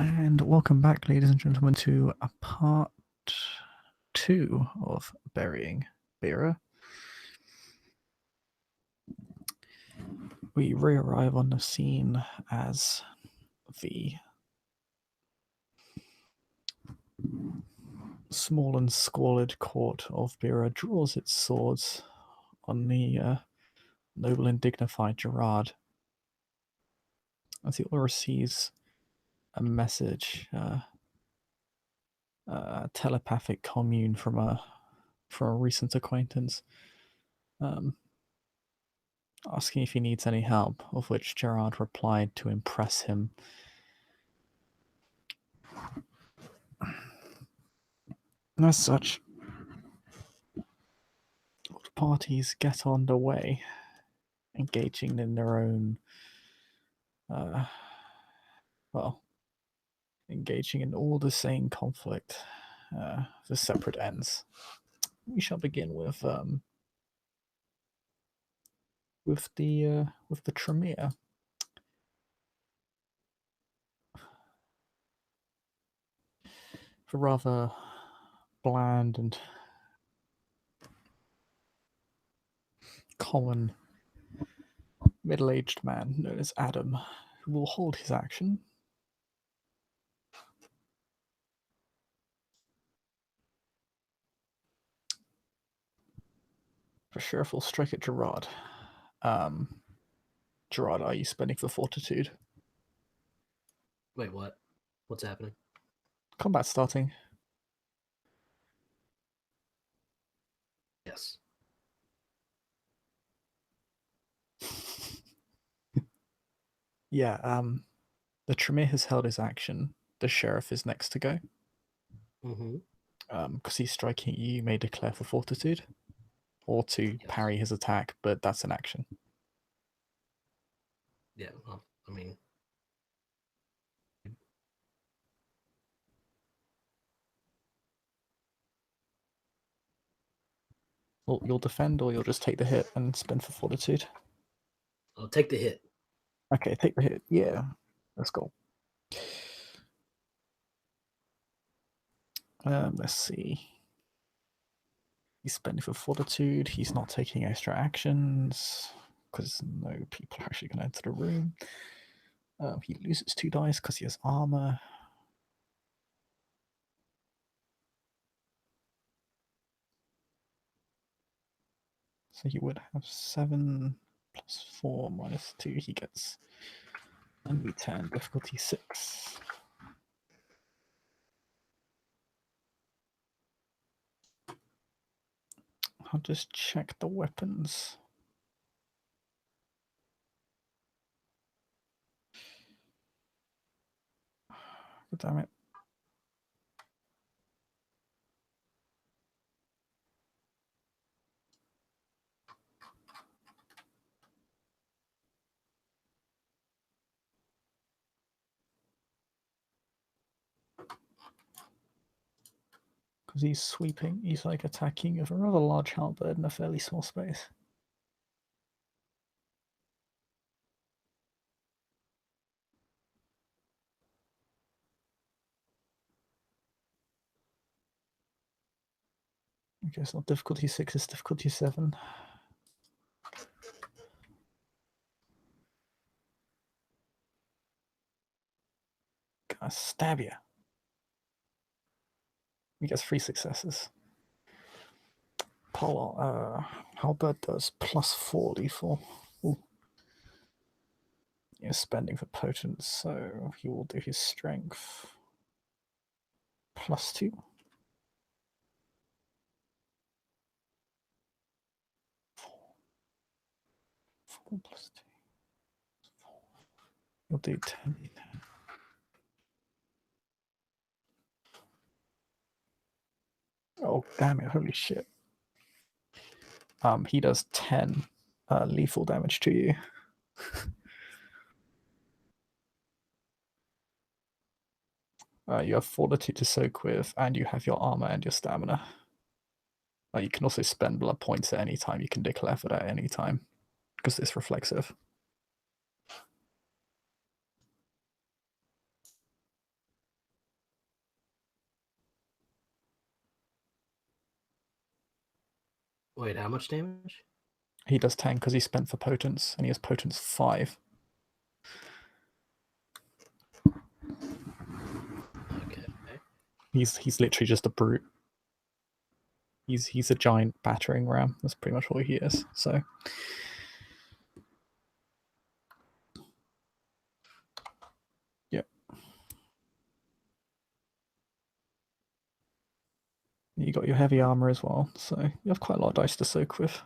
And welcome back, ladies and gentlemen, to a part 2 of Burying Bira. We re-arrive on the scene as the small and squalid court of Bira draws its swords on the noble and dignified Gerard as he receives a message, telepathic commune from a recent acquaintance, asking if he needs any help, of which Gerard replied to impress him. As such, both parties get underway, engaging in their own, engaging in all the same conflict for separate ends. We shall begin with the Tremere. The rather bland and common middle-aged man known as Adam, who will hold his action. The sheriff will strike at Gerard. Gerard, are you spending for fortitude? Wait, what? What's happening? Combat starting. Yes. Yeah, the Tremere has held his action. The sheriff is next to go. Mm-hmm. Because he's striking you may declare for fortitude, or to parry his attack, but that's an action. Yeah, well, I mean... Well, you'll defend, or you'll just take the hit and spend for fortitude? I'll take the hit. Okay, take the hit. Yeah, let's go. Let's see. He's spending for fortitude. He's not taking extra actions because no people are actually going to enter the room. He loses 2 dice because he has armor. So he would have 7 plus 4 minus 2. He gets NV10, difficulty 6. I'll just check the weapons. God damn it. Because he's sweeping, he's like attacking with a rather large halberd in a fairly small space. Okay, it's not difficulty 6, it's difficulty 7. Gonna stab you. He gets 3 successes. Halberd does plus 4 lethal. Ooh. He's spending for potent, so he will do his strength plus 2. 4 plus 2. 4. He'll do 10. Oh, damn it, holy shit. He does 10 lethal damage to you. You have fortitude to soak with, and you have your armor and your stamina. You can also spend blood points at any time. You can declare for that at any time, because it's reflexive. Wait, how much damage? He does 10 because he spent for potence, and he has potence 5. Okay. He's literally just a brute. He's a giant battering ram. That's pretty much what he is. So yeah. You got your heavy armor as well, so you have quite a lot of dice to soak with.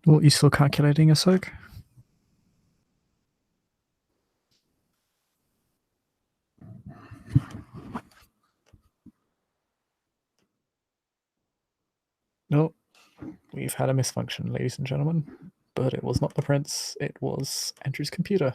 What, you still calculating a soak? No, we've had a misfunction, ladies and gentlemen. But it was not the prince, it was Andrew's computer.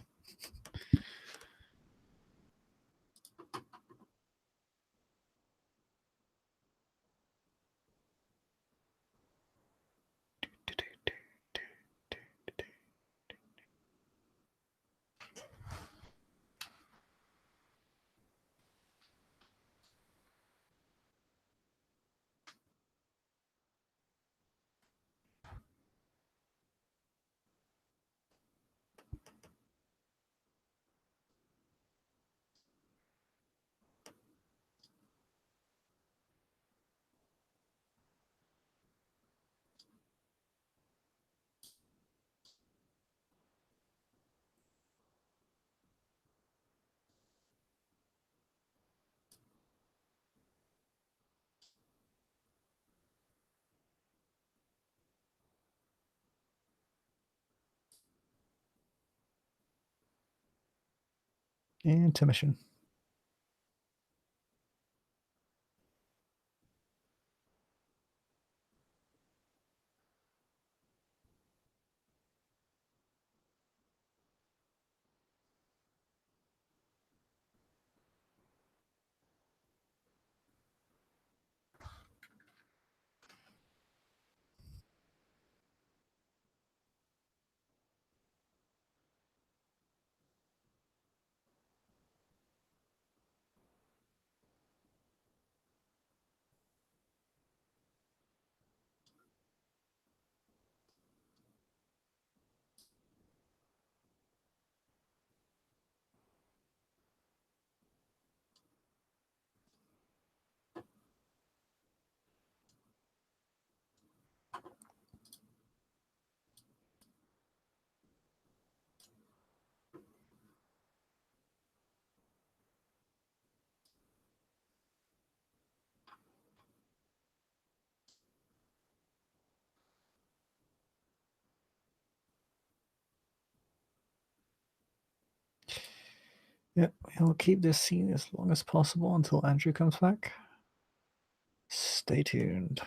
Intermission. Yep, we'll keep this scene as long as possible until Andrew comes back. Stay tuned.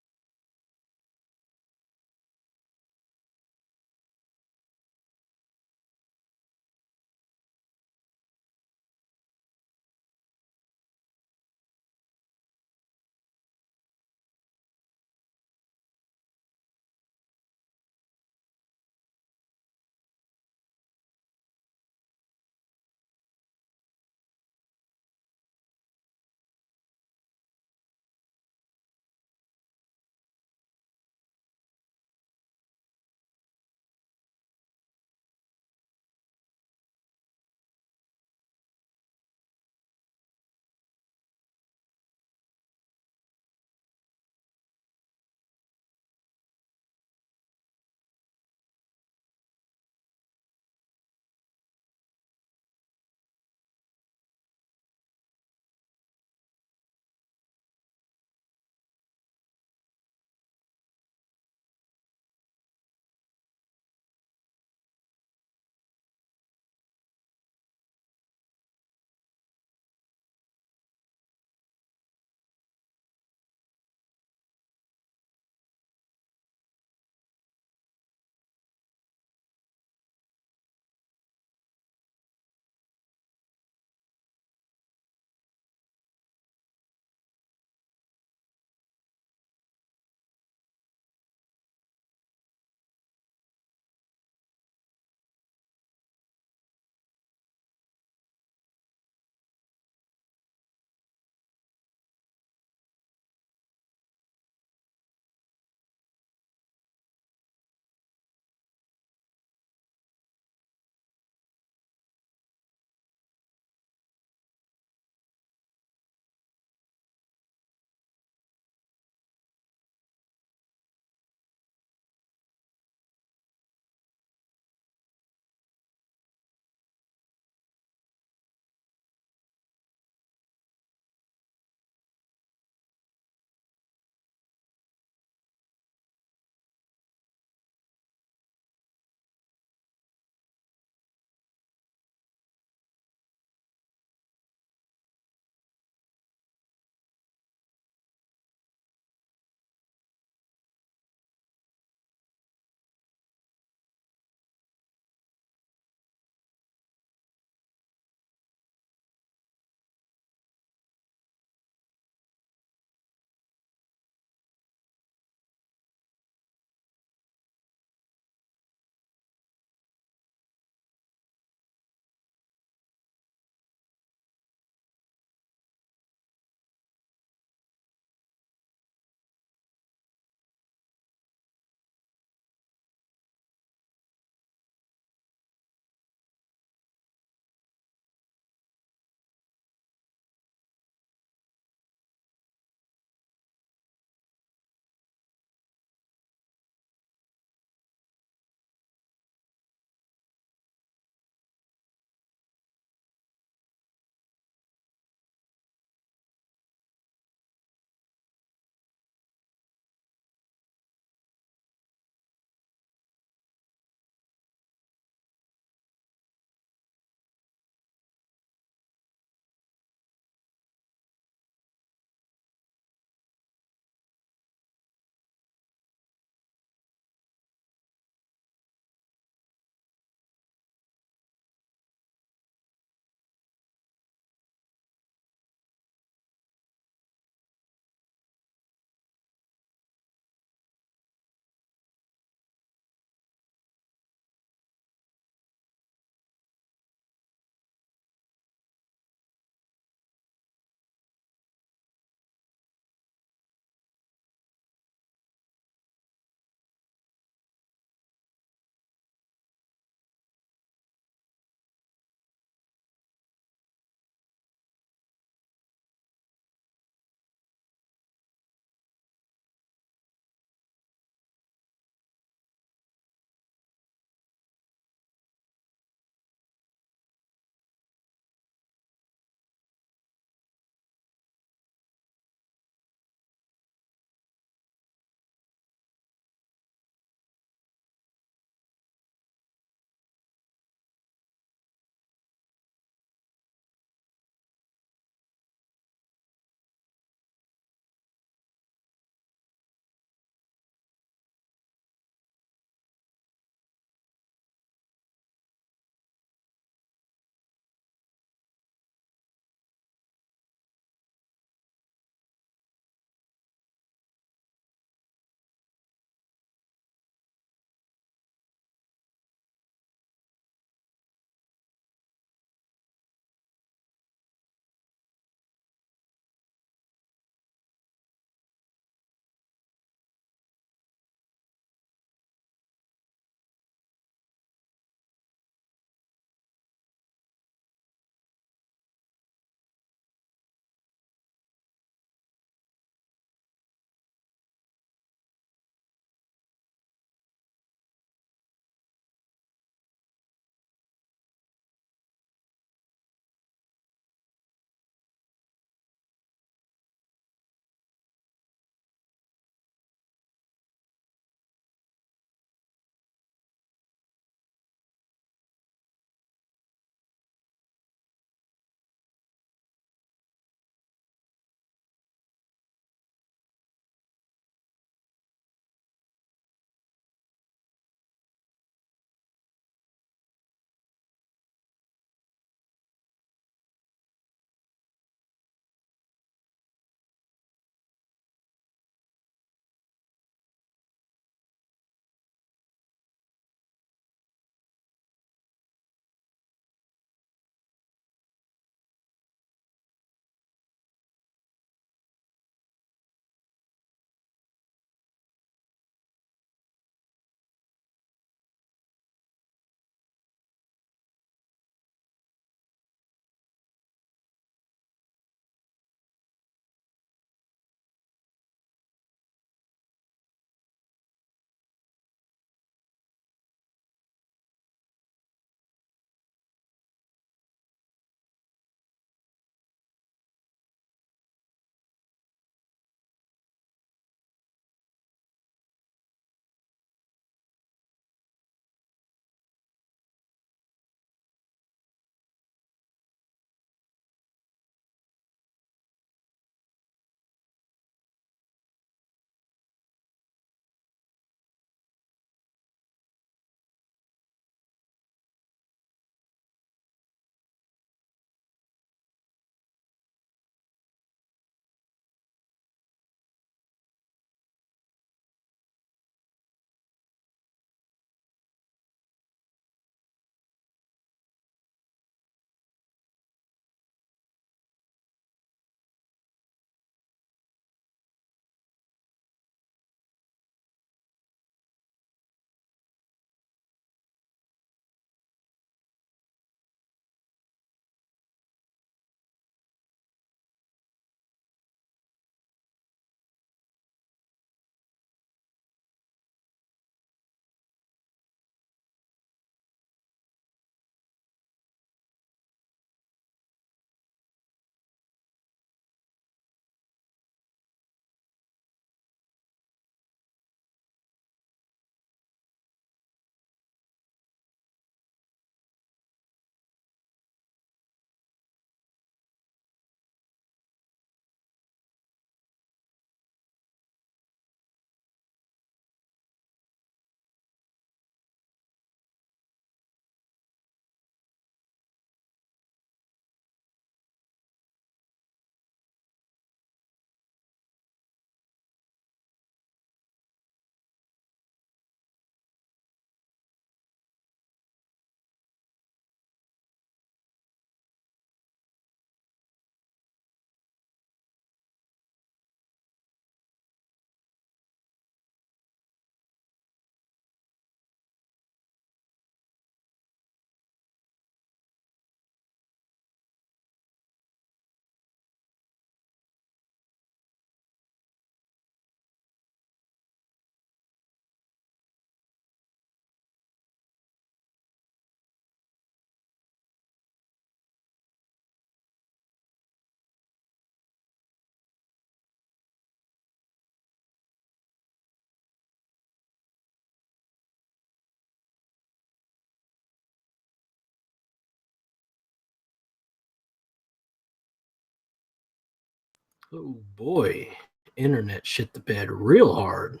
Oh boy, internet shit the bed real hard.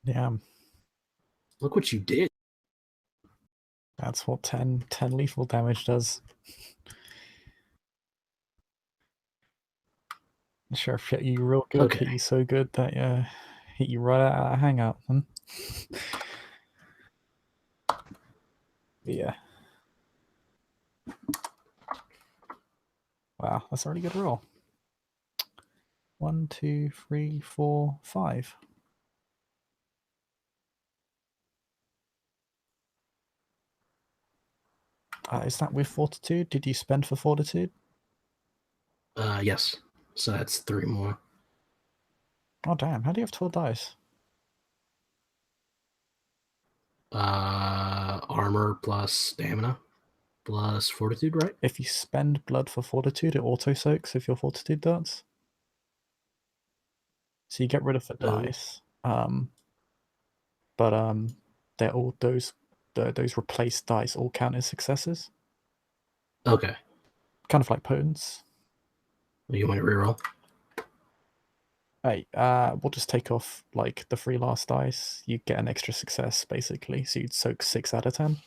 Yeah, Look what you did. that's what 10 lethal damage does. The sheriff hit you real good, Okay. hit you so good that hit you right out of hangout. Yeah. Wow, that's a really good roll. 1, 2, 3, 4, 5. Is that with fortitude? Did you spend for fortitude? Yes. So that's 3 more. Oh damn! How do you have 12 dice? Armor plus stamina plus fortitude, right? If you spend blood for fortitude, it auto soaks if your fortitude darts. So you get rid of the dice. But they're all those replaced dice all count as successes. Okay. Kind of like potence. You want to reroll? Hey, we'll just take off like the 3 last dice. You get an extra success basically, so you'd soak 6 out of 10.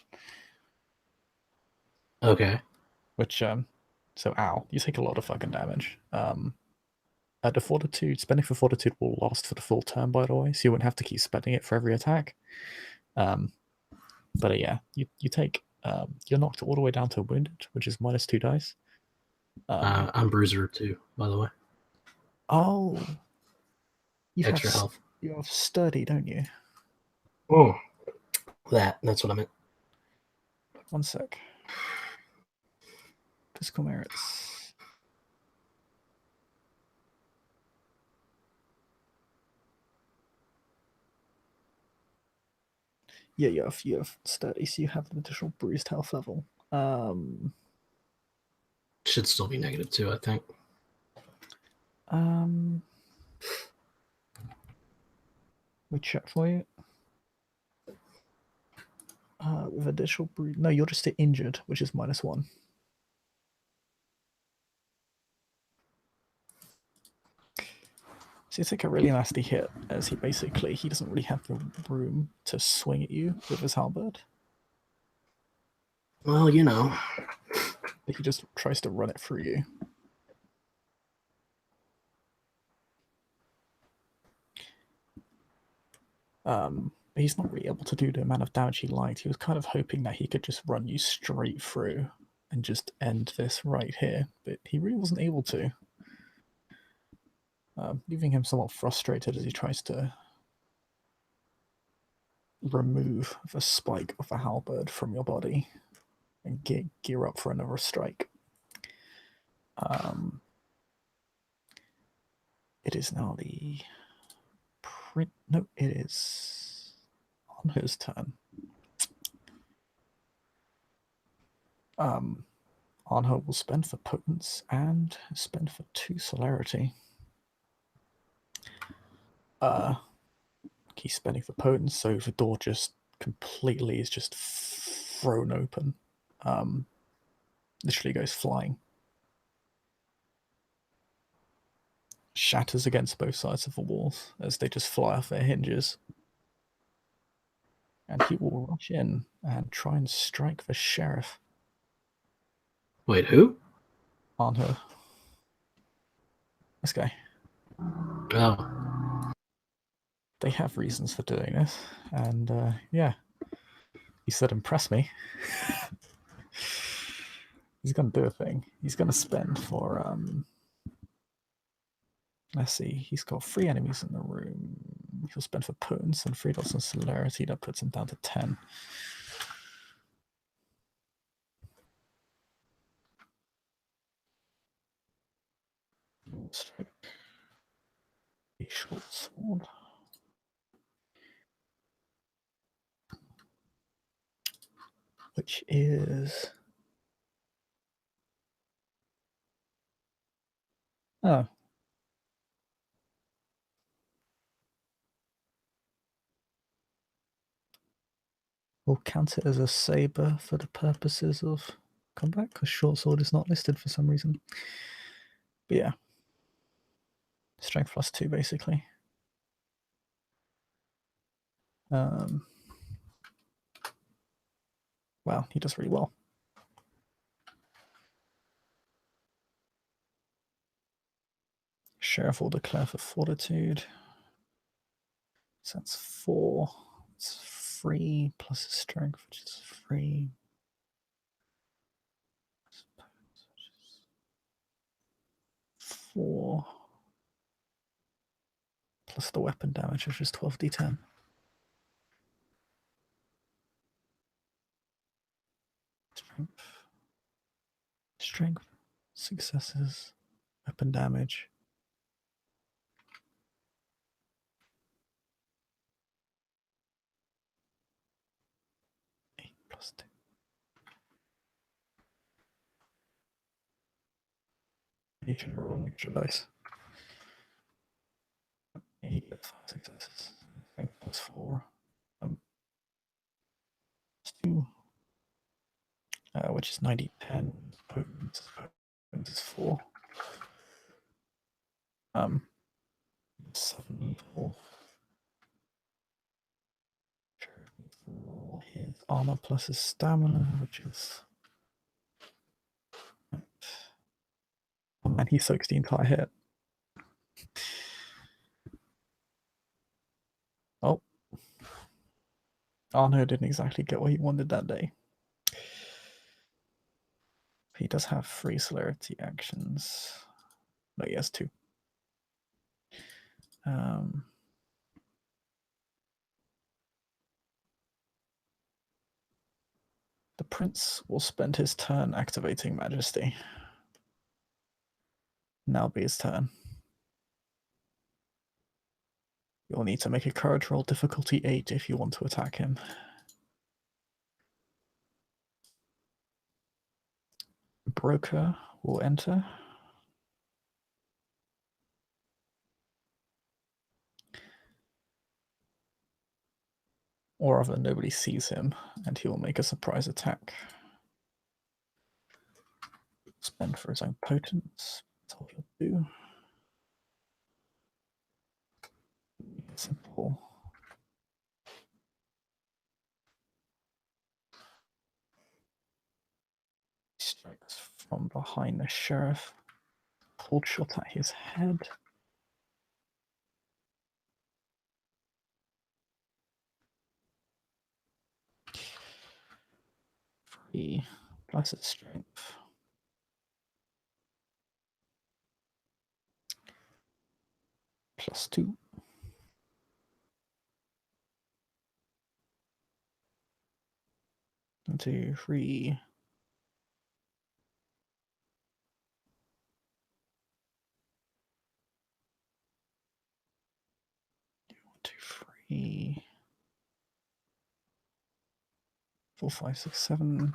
Okay. Which so ow, you take a lot of fucking damage. The fortitude, spending for fortitude will last for the full turn, by the way, so you won't have to keep spending it for every attack. But yeah, you take you're knocked all the way down to wounded, which is minus 2 dice. I'm Bruiser too, by the way. Oh, Extra health. You have sturdy, don't you? Oh, that's what I meant. One sec. Physical merits. Yeah, you have sturdy, so you have an additional bruised health level. Should still be -2, I think. We check for you. With additional bruise, no, you're just injured, which is -1. So you take a really nasty hit, as he doesn't really have the room to swing at you with his halberd. Well, He just tries to run it through you. He's not really able to do the amount of damage he liked. He was kind of hoping that he could just run you straight through and just end this right here, but he really wasn't able to. Leaving him somewhat frustrated as he tries to remove the spike of the halberd from your body and gear up for another strike. It is now the no, it is on his turn. Arno will spend for potence and spend for 2 celerity. He's spending for potence, so the door just completely is just thrown open. Literally goes flying. Shatters against both sides of the walls as they just fly off their hinges. And he will rush in and try and strike the sheriff. Wait, who? Arno. This guy. Oh. They have reasons for doing this, and yeah, he said, "Impress me." He's gonna do a thing. He's gonna spend for let's see. He's got 3 enemies in the room. He'll spend for potence and 3 dots on celerity. That puts him down to 10. Strike. A short sword. Which is oh. We'll count it as a saber for the purposes of combat, because short sword is not listed for some reason. But yeah. Strength +2, basically. Wow, he does really well. Sheriff will declare for Fortitude. So that's 4. It's 3 plus his strength, which is 3. 4 plus the weapon damage, which is 12d10. Strength, successes, weapon damage. +2. You should roll an extra dice. 8 5 successes. Strength +4. 2. Which is 90-10. Potence is 4. 7 4. His armor plus his stamina, which is. Oh, and he soaks the entire hit. Oh. Arno didn't exactly get what he wanted that day. He does have 3 celerity actions. No, he has 2. The prince will spend his turn activating Majesty. Now be his turn. You'll need to make a courage roll difficulty 8 if you want to attack him. Broker will enter. Or rather, nobody sees him, and he will make a surprise attack. Spend for his own potence. That's all he'll do. Simple. Strikes from behind the sheriff. Pulled shot at his head. Plus its strength. +2. 1, 2, 3. 1, 2, 3. 4, 5, 6, 7.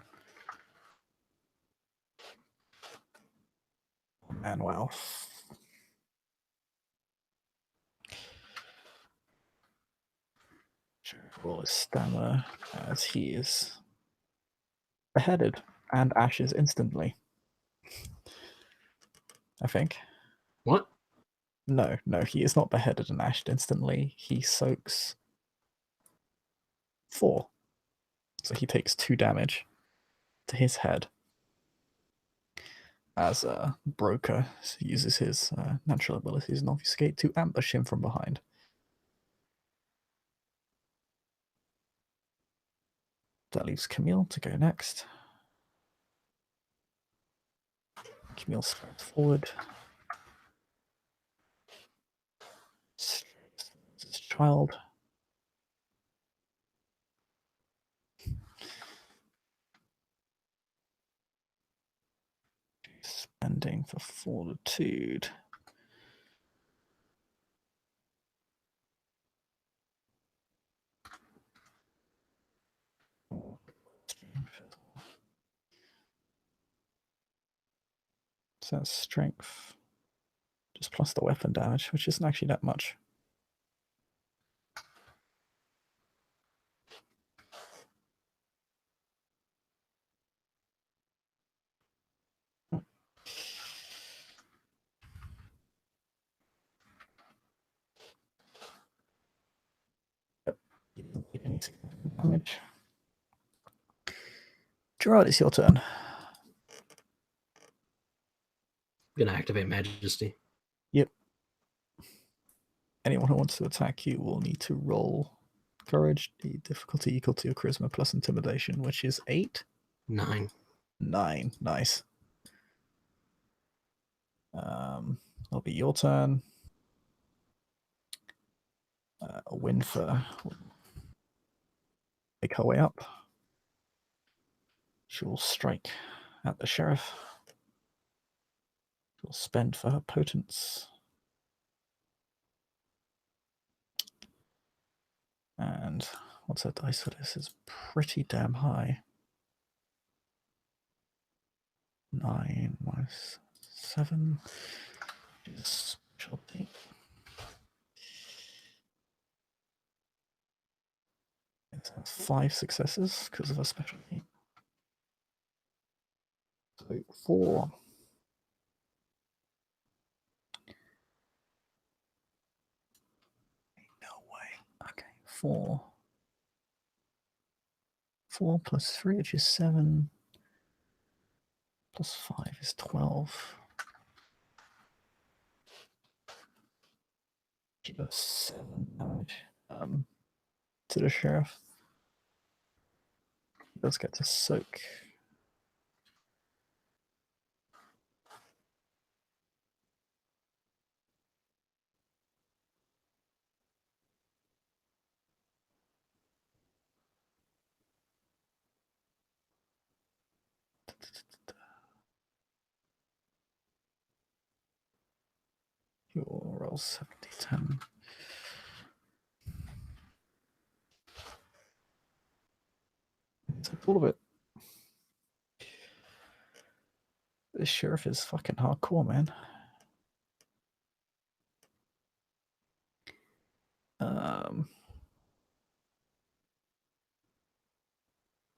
And wow. Roll his stamina as he is beheaded and ashes instantly. I think. What? No, he is not beheaded and ashed instantly. He soaks 4. So he takes 2 damage to his head. As a broker uses his natural abilities and obfuscate to ambush him from behind. That leaves Camille to go next. Camille strides forward. His child. Spending for fortitude. So that's strength. Just plus the weapon damage, which isn't actually that much. damage. Gerard, it's your turn. I'm gonna activate Majesty. Yep. Anyone who wants to attack you will need to roll courage, the difficulty equal to your charisma plus intimidation, which is 8. 9. 9. Nice. It'll be your turn. A win for make her way up. She will strike at the sheriff. She'll spend for her potence. And what's her dice for this? Is pretty damn high. 9 minus 7 is specialty. It has 5 successes because of her specialty. So 4. No way. Okay, 4. 4 plus 3, which is 7. Plus 5 is 12. She does 7 damage to the sheriff. He does get to soak. He will roll 70-10. Take all of it. This sheriff is fucking hardcore, man.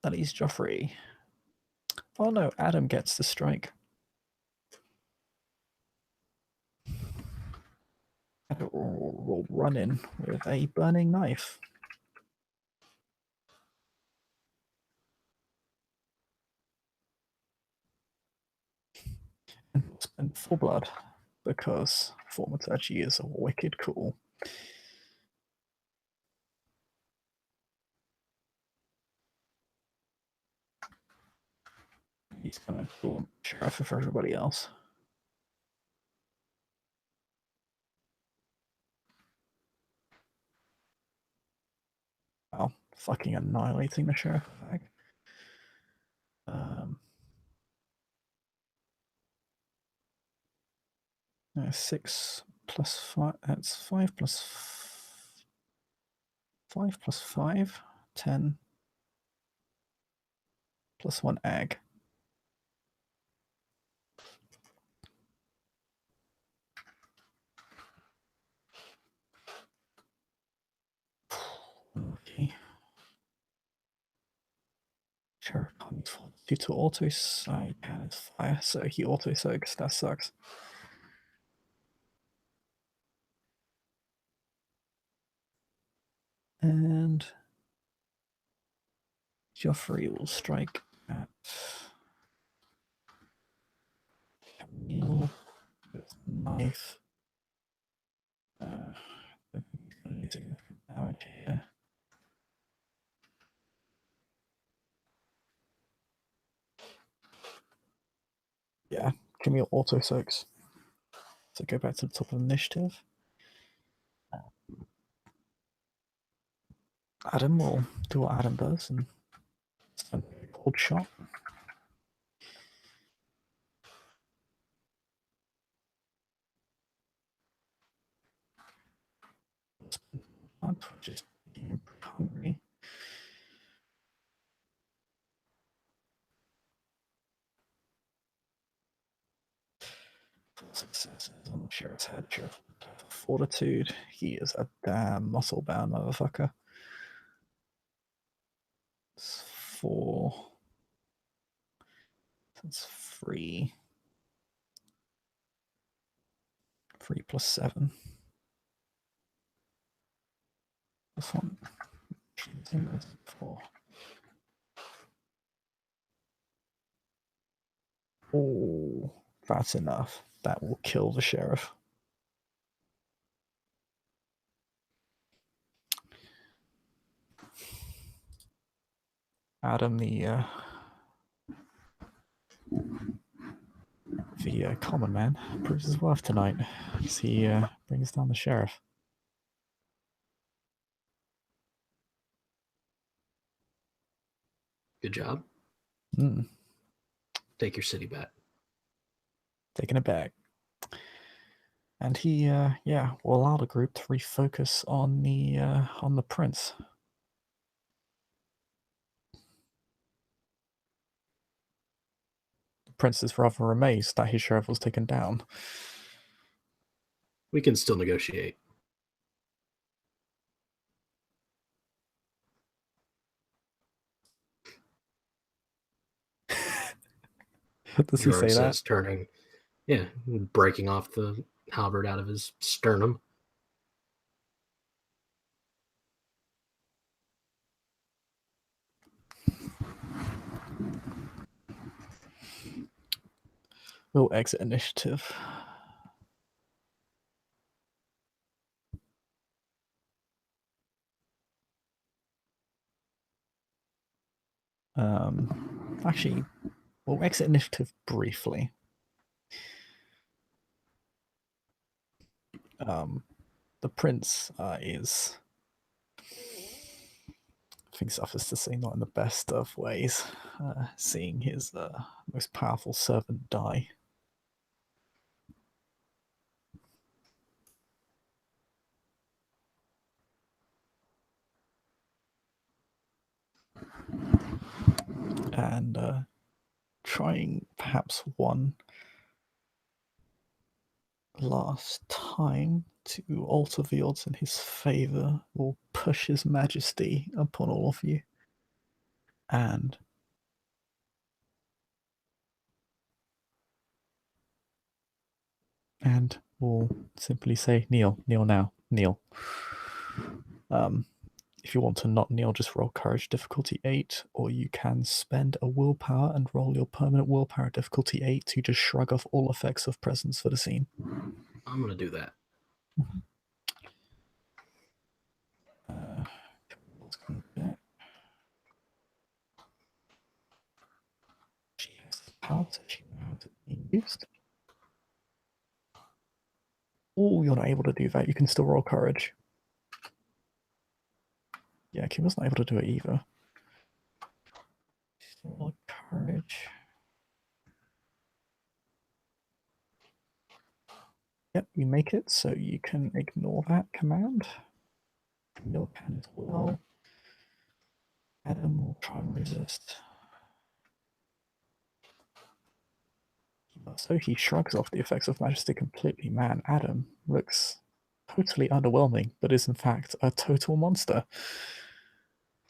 That is Joffrey. Oh no, Adam gets the strike. Adam will run in with a burning knife. And spend full blood because Thaumaturgy is wicked cool. He's gonna pull sheriff for everybody else. Wow, fucking annihilating the sheriff bag. 6 plus 5. That's 5 plus 5 plus 5. 10 plus 1 egg. Okay. Sure. Due to auto side has fire, so he auto soaks. That sucks. And Joffrey will strike at Camille with knife. Damage here. Yeah, Camille auto soaks. So go back to the top of the initiative. Adam will do what Adam does and send a cold shot. Just hungry. Successes on the sheriff's head. Sheriff Fortitude. He is a damn muscle bound motherfucker. It's 4. That's 3. 3 plus 7. This one. Oh, that's enough. That will kill the sheriff. Adam, the common man, proves his worth tonight as he brings down the sheriff. Good job. Mm. Take your city back. Taking it back. And he, will allow the group to refocus on the prince. The prince is rather amazed that his sheriff was taken down. We can still negotiate. Does he say Gerard that? says, turning, breaking off the halberd out of his sternum. We'll exit initiative. Actually, we'll exit initiative briefly. The prince is, I think suffers to say, not in the best of ways, seeing his most powerful servant die. And trying perhaps one last time to alter the odds in his favor will push his majesty upon all of you. And will simply say, kneel now, kneel. If you want to not kneel, just roll courage difficulty 8, or you can spend a willpower and roll your permanent willpower difficulty 8 to just shrug off all effects of presence for the scene. I'm going to do that. She has the power, so she knows it's being used. Oh, you're not able to do that. You can still roll courage. Yeah, Kim was not able to do it either. Still roll courage. Yep, you make it, so you can ignore that command. You can as well. Adam will try and resist. So he shrugs off the effects of majesty completely. Man, Adam looks totally underwhelming, but is in fact a total monster.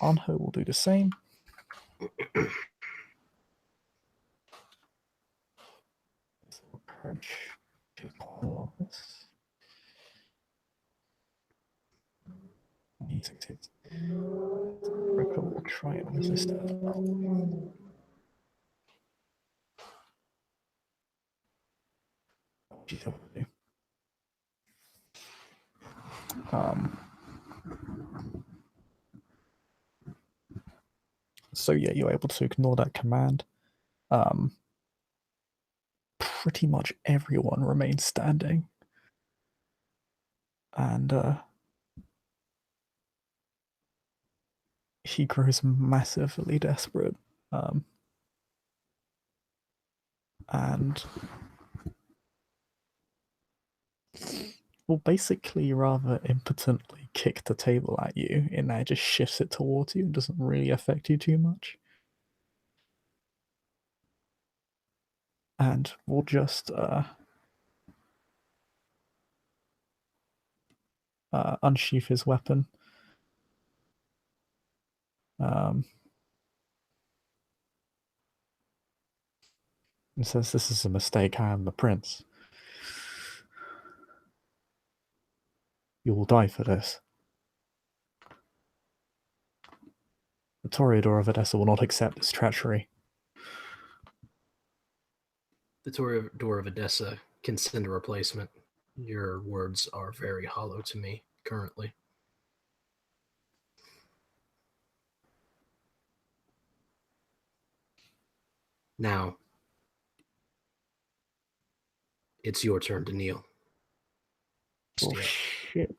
Anho will do the same. He succeeds. Ripper will try and resist as well. She's able to do. So yeah, you're able to ignore that command. Pretty much everyone remains standing. And he grows massively desperate. And will basically rather impotently kick the table at you in that it just shifts it towards you and doesn't really affect you too much. And we'll just unsheath his weapon. And says, "This is a mistake. I am the prince. You will die for this." The Toreador of Edessa will not accept this treachery. The Toreador of Edessa can send a replacement. Your words are very hollow to me currently. Now, it's your turn to kneel. Oh, shit.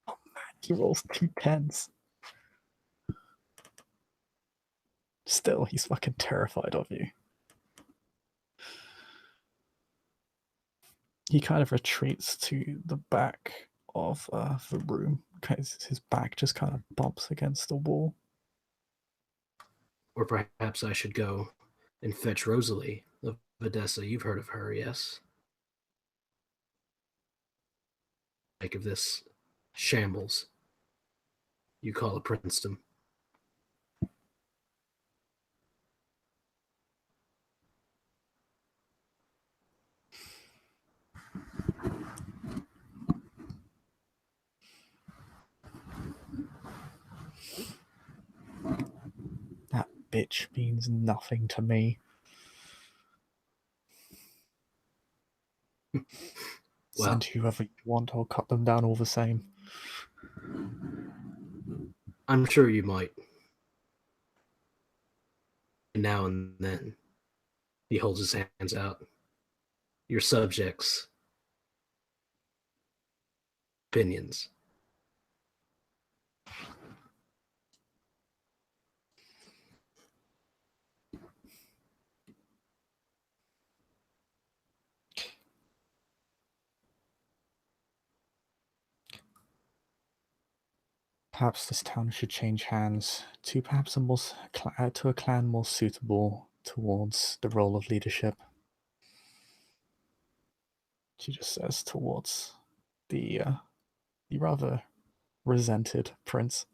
Oh, man, he rolls 2 10s. Still, he's fucking terrified of you. He kind of retreats to the back of the room because his back just kind of bumps against the wall. Or perhaps I should go and fetch Rosalie of Edessa. You've heard of her, yes? Make of this shambles you call a princedom. That bitch means nothing to me. Well, Send whoever you want, I'll cut them down all the same. I'm sure you might. Now and then, he holds his hands out. Your subjects' opinions. Perhaps this town should change hands to perhaps to a clan more suitable towards the role of leadership. She just says towards the rather resented prince.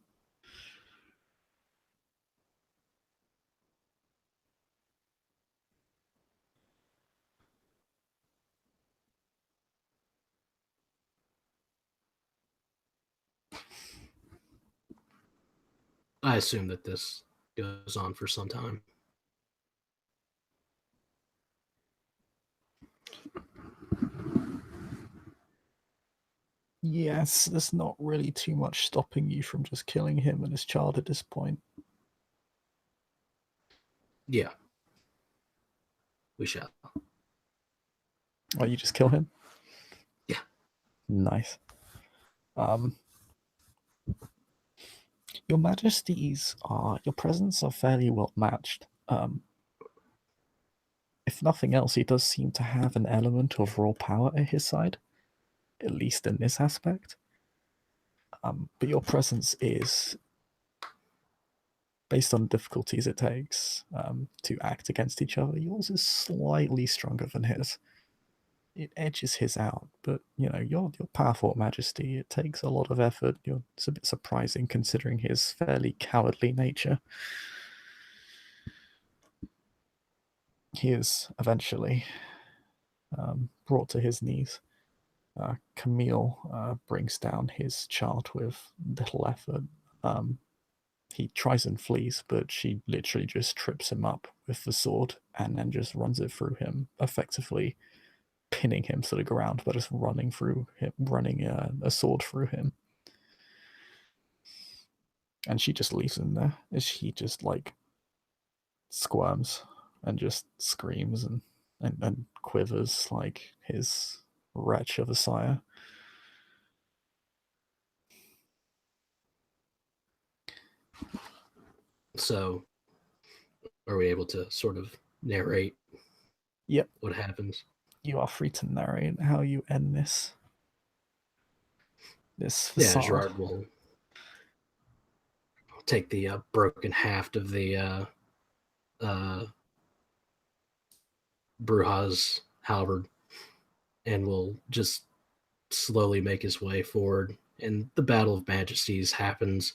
I assume that this goes on for some time. Yes, there's not really too much stopping you from just killing him and his child at this point. Yeah. We shall. Oh, you just kill him? Yeah. Nice. Your majesties your presents are fairly well matched. If nothing else, he does seem to have an element of raw power at his side, at least in this aspect. But your presence is, based on the difficulties it takes to act against each other, yours is slightly stronger than his. It edges his out, but you're powerful majesty. It takes a lot of effort. It's a bit surprising considering his fairly cowardly nature. He is eventually brought to his knees. Camille brings down his child with little effort. He tries and flees, but she literally just trips him up with the sword and then just runs it through him, effectively pinning him to the ground, but just running a sword through him. And she just leaves him there. She just squirms and just screams and quivers like his wretch of a sire. So, are we able to sort of narrate Yep. what happens? You are free to narrate how you end this facade. Yeah, Gerard will take the broken haft of the Bruja's halberd and will just slowly make his way forward. And the Battle of Majesties happens.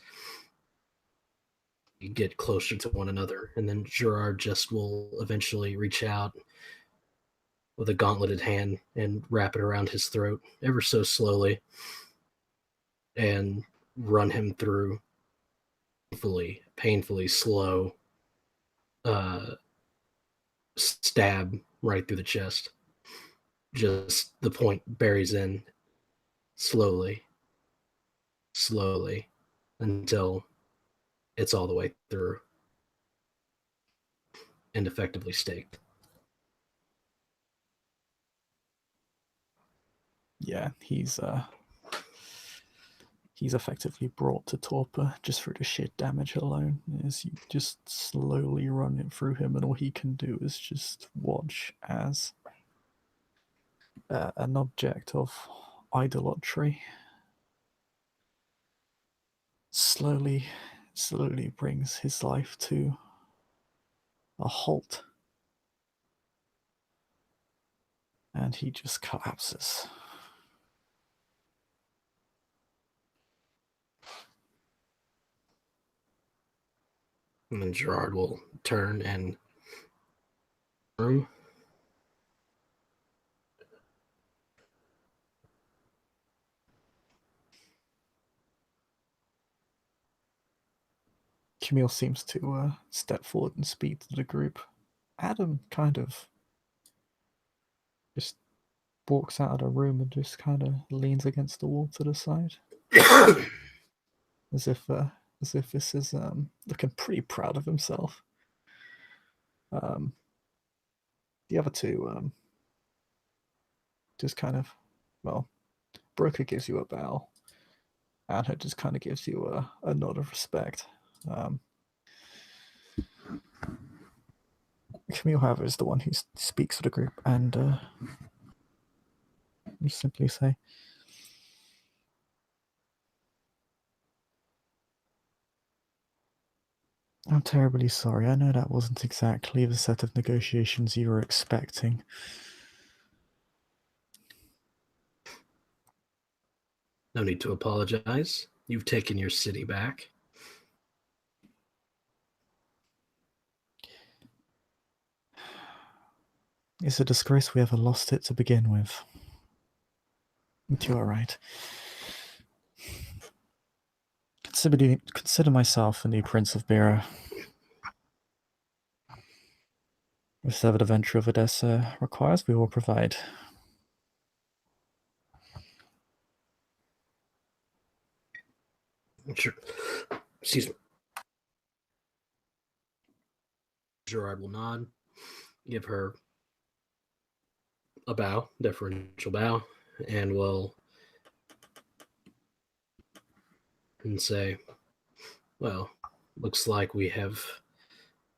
You get closer to one another, and then Gerard just will eventually reach out with a gauntleted hand and wrap it around his throat ever so slowly and run him through painfully slow uh, stab right through the chest. Just the point buries in slowly, slowly, until it's all the way through and effectively staked. Yeah, he's effectively brought to torpor just through the sheer damage alone. As you just slowly run it through him, and all he can do is just watch as an object of idolatry slowly brings his life to a halt, and he just collapses. And then Gerard will turn and room. Camille seems to step forward and speak to the group. Adam kind of just walks out of the room and just kind of leans against the wall to the side, as if this is looking pretty proud of himself. The other two just kind of, well, Broker gives you a bow, Anna just kind of gives you a nod of respect. Camille, however, is the one who speaks to the group, and you simply say, "I'm terribly sorry. I know that wasn't exactly the set of negotiations you were expecting." No need to apologize. You've taken your city back. It's a disgrace we ever lost it to begin with. But you are right. Consider myself the new Prince of Bira. Whatever the venture of Odessa requires, we will provide. Sure. Excuse me. Gerard will nod, give her a bow, deferential bow, and will say, "Well, looks like we have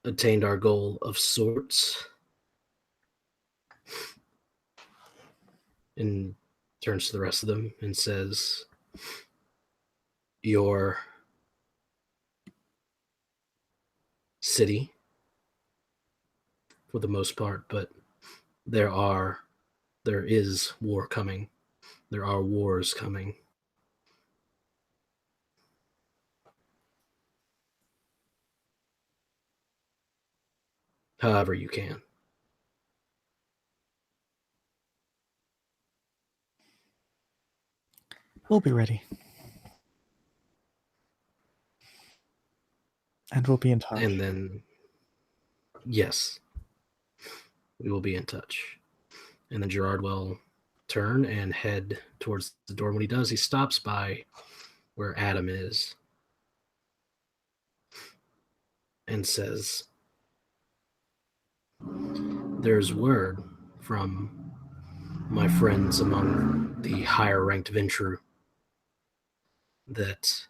attained our goal of sorts." And turns to the rest of them and says, "Your city, for the most part, but there is war coming. There are wars coming. However you can." We'll be ready. And we'll be in touch. And then, yes, we will be in touch. And then Gerard will turn and head towards the door. When he does, he stops by where Adam is and says, "There's word from my friends among the higher ranked Ventru that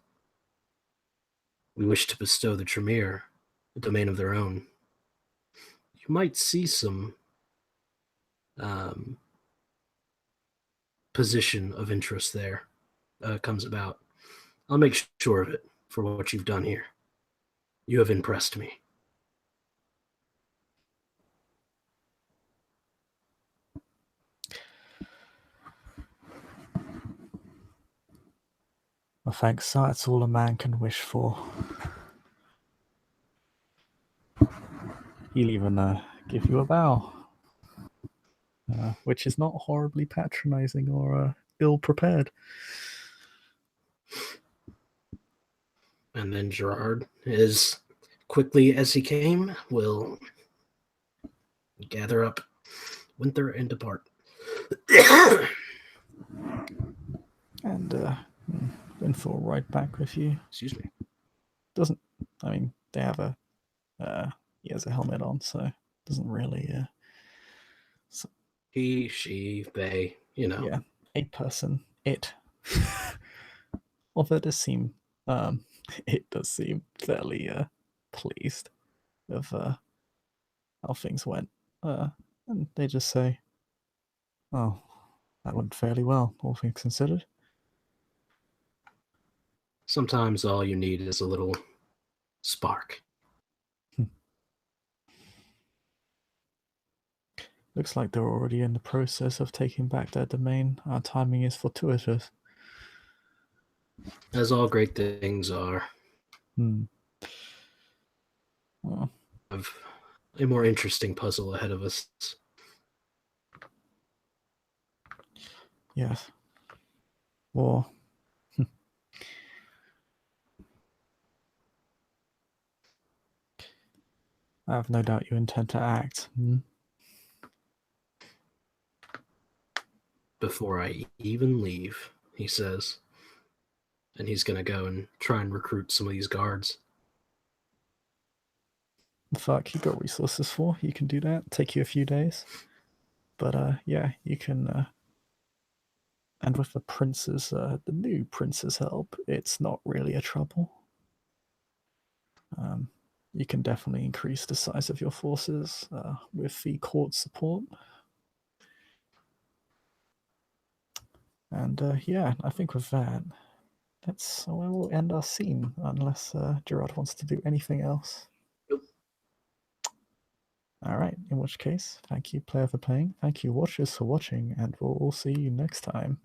we wish to bestow the Tremere a domain of their own. You might see some position of interest there comes about. I'll make sure of it for what you've done here. You have impressed me." Well, thanks, sir. That's all a man can wish for. He'll even give you a bow. which is not horribly patronizing or ill-prepared. And then Gerard, as quickly as he came, will gather up Winther and depart. And Winther will ride back with you. Excuse me. They have he has a helmet on, so doesn't really. He, she, they, Yeah, a person, it. Although it does seem, it does seem fairly pleased of how things went. And they just say, "Oh, that went fairly well, all things considered." Sometimes all you need is a little spark. Looks like they're already in the process of taking back their domain. Our timing is fortuitous. As all great things are. Well, Have a more interesting puzzle ahead of us. yes. War. I have no doubt you intend to act. Before I even leave, he says. And he's going to go and try and recruit some of these guards. Fuck, you got resources for. You can do that. Take you a few days. But yeah, you can. And with the new prince's help, it's not really a trouble. You can definitely increase the size of your forces with the court support. And yeah, I think with that, that's where we'll end our scene, unless Gerard wants to do anything else. Nope. All right, in which case, thank you, player, for playing. Thank you, watchers, for watching, and we'll all see you next time.